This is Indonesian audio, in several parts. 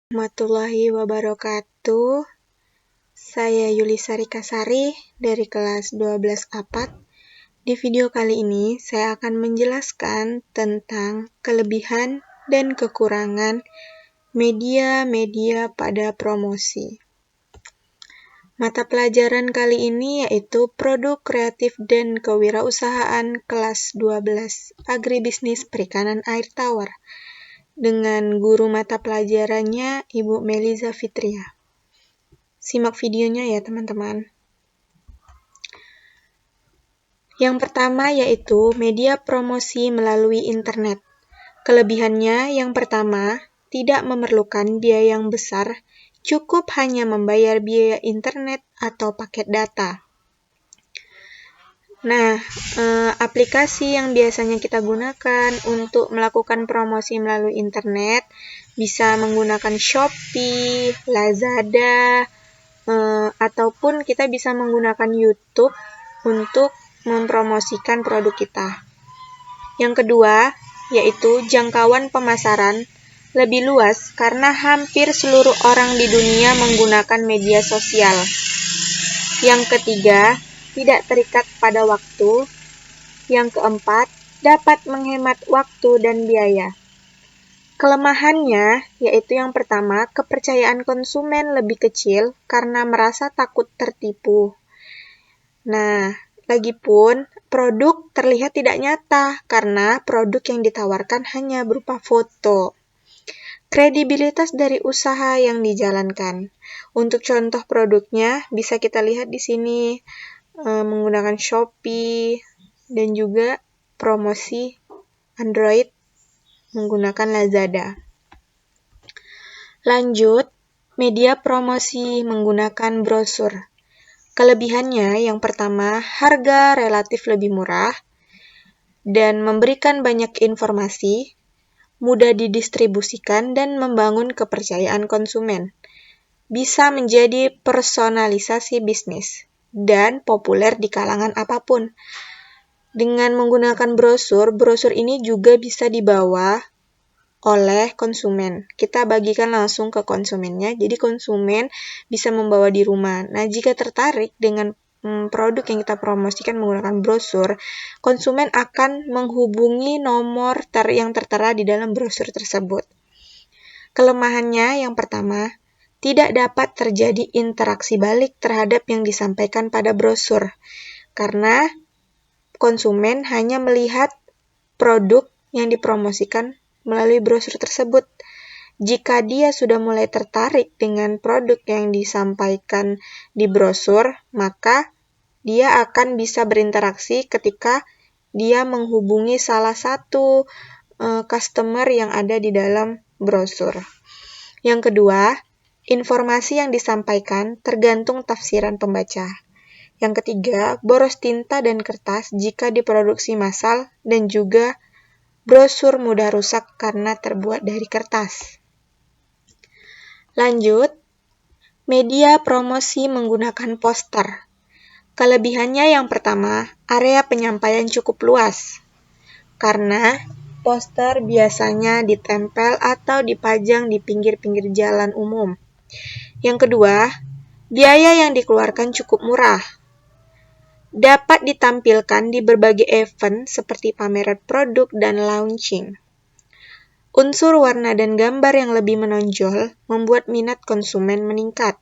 Warahmatullahi wabarakatuh. Saya Yulisari Kasari dari kelas 12 APAT. Di video kali ini saya akan menjelaskan tentang kelebihan dan kekurangan media-media pada promosi. Mata pelajaran kali ini yaitu Produk Kreatif dan Kewirausahaan kelas 12 Agribisnis Perikanan Air Tawar dengan guru mata pelajarannya Ibu Meliza Fitria. Simak videonya ya teman-teman. Yang pertama yaitu media promosi melalui internet. Kelebihannya yang pertama, tidak memerlukan biaya yang besar, cukup hanya membayar biaya internet atau paket data. Nah, aplikasi yang biasanya kita gunakan untuk melakukan promosi melalui internet bisa menggunakan Shopee, Lazada, ataupun kita bisa menggunakan YouTube untuk mempromosikan produk kita. Yang kedua, yaitu jangkauan pemasaran lebih luas karena hampir seluruh orang di dunia menggunakan media sosial. Yang ketiga, tidak terikat pada waktu. Yang keempat, dapat menghemat waktu dan biaya. Kelemahannya yaitu yang pertama, kepercayaan konsumen lebih kecil karena merasa takut tertipu. Nah, lagipun produk terlihat tidak nyata karena produk yang ditawarkan hanya berupa foto. Kredibilitas dari usaha yang dijalankan. Untuk contoh produknya bisa kita lihat di sini menggunakan Shopee dan juga promosi Android menggunakan Lazada. Lanjut, media promosi menggunakan brosur. Kelebihannya yang pertama, harga relatif lebih murah dan memberikan banyak informasi, mudah didistribusikan dan membangun kepercayaan konsumen. Bisa menjadi personalisasi bisnis dan populer di kalangan apapun. Dengan menggunakan brosur ini juga bisa dibawa oleh konsumen. Kita bagikan langsung ke konsumennya, jadi konsumen bisa membawa di rumah. Nah, jika tertarik dengan produk yang kita promosikan menggunakan brosur, konsumen akan menghubungi nomor yang tertera di dalam brosur tersebut. Kelemahannya yang pertama, tidak dapat terjadi interaksi balik terhadap yang disampaikan pada brosur, karena konsumen hanya melihat produk yang dipromosikan melalui brosur tersebut. Jika dia sudah mulai tertarik dengan produk yang disampaikan di brosur, maka dia akan bisa berinteraksi ketika dia menghubungi salah satu customer yang ada di dalam brosur. Yang kedua, informasi yang disampaikan tergantung tafsiran pembaca. Yang ketiga, boros tinta dan kertas jika diproduksi massal dan juga brosur mudah rusak karena terbuat dari kertas. Lanjut, media promosi menggunakan poster. Kelebihannya yang pertama, area penyampaian cukup luas. Karena poster biasanya ditempel atau dipajang di pinggir-pinggir jalan umum. Yang kedua, biaya yang dikeluarkan cukup murah. Dapat ditampilkan di berbagai event seperti pameran produk dan launching. Unsur warna dan gambar yang lebih menonjol membuat minat konsumen meningkat.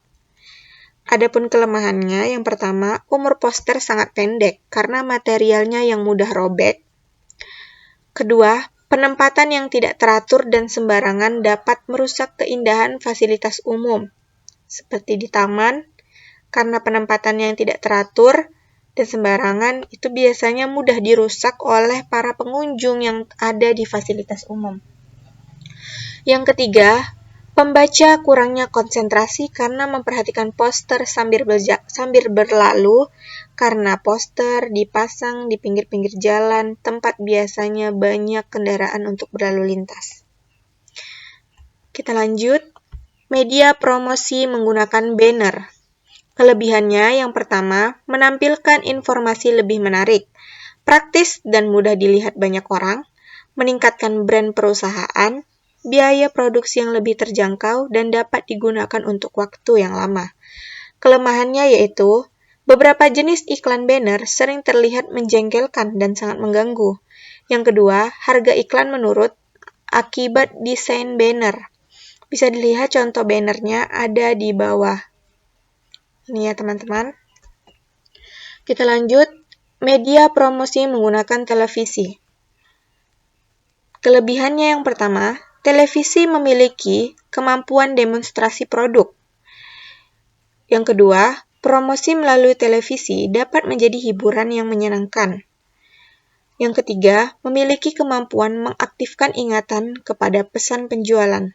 Adapun kelemahannya, yang pertama, umur poster sangat pendek karena materialnya yang mudah robek. Kedua, penempatan yang tidak teratur dan sembarangan dapat merusak keindahan fasilitas umum, seperti di taman, karena penempatan yang tidak teratur dan sembarangan itu biasanya mudah dirusak oleh para pengunjung yang ada di fasilitas umum. Yang ketiga, pembaca kurangnya konsentrasi karena memperhatikan poster sambil berlalu, karena poster dipasang di pinggir-pinggir jalan, tempat biasanya banyak kendaraan untuk berlalu lintas. Kita lanjut, media promosi menggunakan banner. Kelebihannya yang pertama, menampilkan informasi lebih menarik, praktis dan mudah dilihat banyak orang, meningkatkan brand perusahaan, biaya produksi yang lebih terjangkau, dan dapat digunakan untuk waktu yang lama. Kelemahannya yaitu, beberapa jenis iklan banner sering terlihat menjengkelkan dan sangat mengganggu. Yang kedua, harga iklan menurun akibat desain banner. Bisa dilihat contoh bannernya ada di bawah. Ini ya teman-teman. Kita lanjut, media promosi menggunakan televisi. Kelebihannya yang pertama, televisi memiliki kemampuan demonstrasi produk. Yang kedua, promosi melalui televisi dapat menjadi hiburan yang menyenangkan. Yang ketiga, memiliki kemampuan mengaktifkan ingatan kepada pesan penjualan.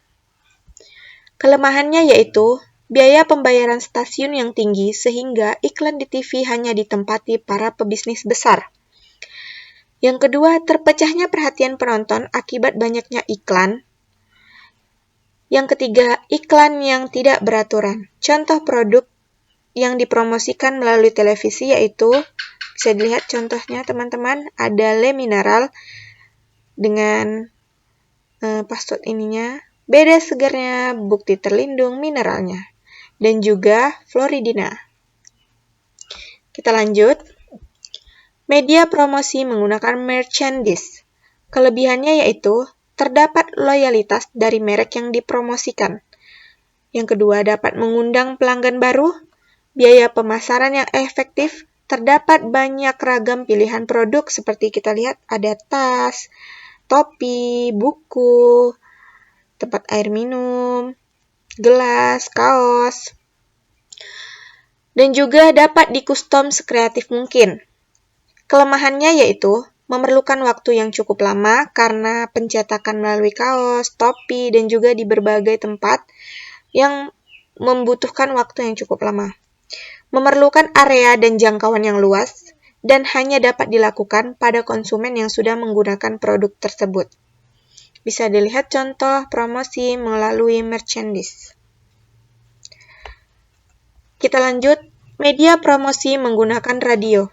Kelemahannya yaitu biaya pembayaran stasiun yang tinggi sehingga iklan di TV hanya ditempati para pebisnis besar. Yang kedua, terpecahnya perhatian penonton akibat banyaknya iklan. Yang ketiga, iklan yang tidak beraturan. Contoh produk yang dipromosikan melalui televisi yaitu, bisa dilihat contohnya teman-teman, ada Le Mineral dengan password ininya, beda segarnya, bukti terlindung mineralnya. Dan juga Floridina. Kita lanjut. Media promosi menggunakan merchandise. Kelebihannya yaitu terdapat loyalitas dari merek yang dipromosikan. Yang kedua, dapat mengundang pelanggan baru, biaya pemasaran yang efektif, terdapat banyak ragam pilihan produk seperti kita lihat ada tas, topi, buku, tempat air minum, gelas, kaos, dan juga dapat dikustom sekreatif mungkin. Kelemahannya yaitu memerlukan waktu yang cukup lama karena pencetakan melalui kaos, topi, dan juga di berbagai tempat yang membutuhkan waktu yang cukup lama. Memerlukan area dan jangkauan yang luas, dan hanya dapat dilakukan pada konsumen yang sudah menggunakan produk tersebut. Bisa dilihat contoh promosi melalui merchandise. Kita lanjut, media promosi menggunakan radio.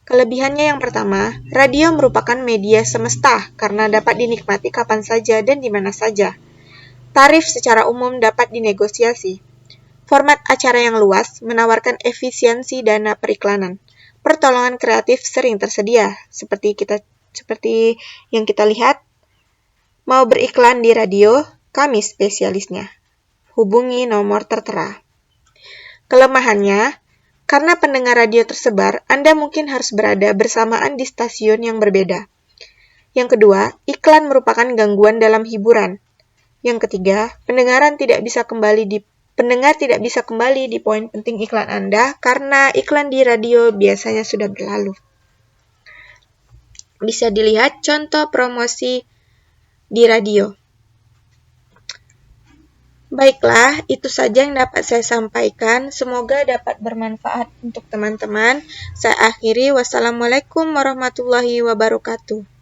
Kelebihannya yang pertama, radio merupakan media semesta karena dapat dinikmati kapan saja dan di mana saja. Tarif secara umum dapat dinegosiasi. Format acara yang luas menawarkan efisiensi dana periklanan. Pertolongan kreatif sering tersedia, seperti yang kita lihat. Mau beriklan di radio? Kami spesialisnya. Hubungi nomor tertera. Kelemahannya, karena pendengar radio tersebar, Anda mungkin harus berada bersamaan di stasiun yang berbeda. Yang kedua, iklan merupakan gangguan dalam hiburan. Yang ketiga, pendengar tidak bisa kembali di poin penting iklan Anda karena iklan di radio biasanya sudah berlalu. Bisa dilihat contoh promosi di radio. Baiklah, itu saja yang dapat saya sampaikan. Semoga dapat bermanfaat untuk teman-teman. Saya akhiri. Wassalamualaikum warahmatullahi wabarakatuh.